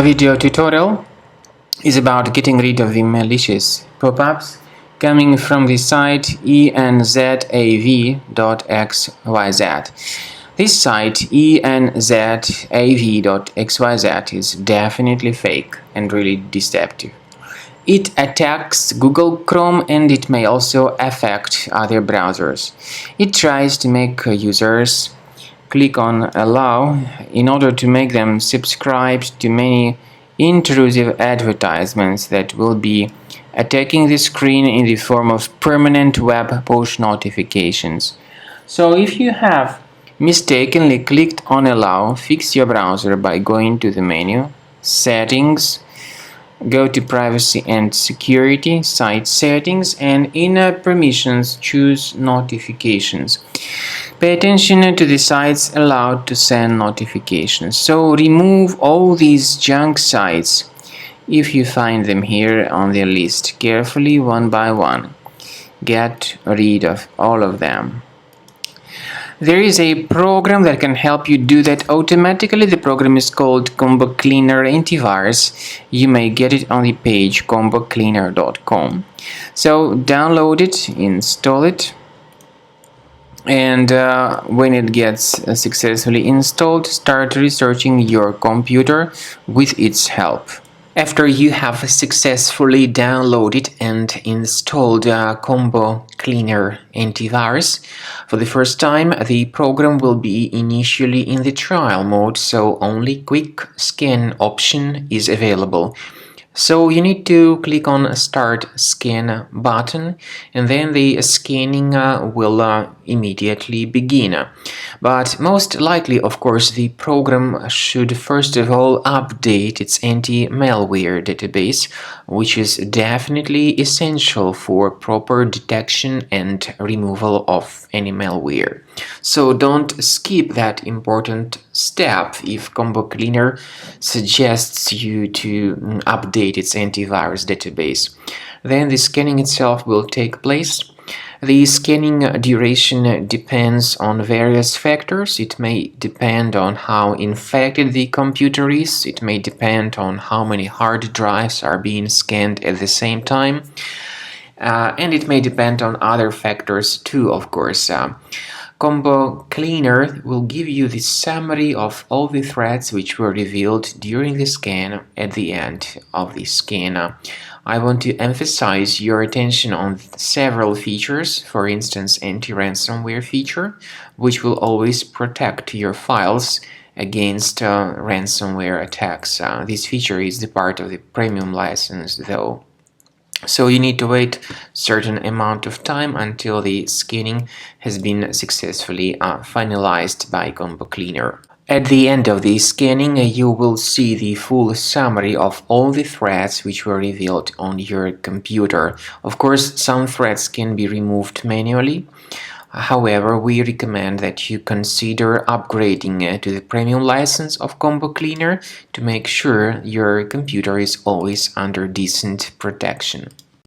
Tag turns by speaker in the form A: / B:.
A: Video tutorial is about getting rid of the malicious pop-ups coming from the site Enzav.xyz. This site Enzav.xyz is definitely fake and really deceptive. It attacks Google Chrome and it may also affect other browsers. It tries to make users click on Allow in order to make them subscribe to many intrusive advertisements that will be attacking the screen in the form of permanent web push notifications. So if you have mistakenly clicked on Allow, fix your browser by going to the menu, Settings, go to Privacy and Security, Site Settings, and in Permissions choose Notifications. Pay attention to the sites allowed to send notifications. So remove all these junk sites if you find them here on the list carefully one by one. Get rid of all of them. There is a program that can help you do that automatically. The program is called Combo Cleaner Antivirus. You may get it on the page combocleaner.com. So download it, install it, and when it gets successfully installed, start researching your computer with its help. After you have successfully downloaded and installed Combo Cleaner Antivirus, for the first time the program will be initially in the trial mode, so only quick scan option is available. So you need to click on Start Scan button, and then the scanning will immediately begin. But most likely, of course, the program should first of all update its anti-malware database, which is definitely essential for proper detection and removal of any malware. So don't skip that important step if Combo Cleaner suggests you to update its antivirus database. Then the scanning itself will take place. The scanning duration depends on various factors. It may depend on how infected the computer is. It may depend on how many hard drives are being scanned at the same time. And it may depend on other factors too, of course. Combo Cleaner will give you the summary of all the threats which were revealed during the scan at the end of the scan. I want to emphasize your attention on several features, for instance anti-ransomware feature, which will always protect your files against ransomware attacks. This feature is the part of the premium license though. So you need to wait a certain amount of time until the scanning has been successfully finalized by Combo Cleaner. At the end of the scanning, you will see the full summary of all the threats which were revealed on your computer. Of course, some threats can be removed manually. However, we recommend that you consider upgrading to the premium license of Combo Cleaner to make sure your computer is always under decent protection.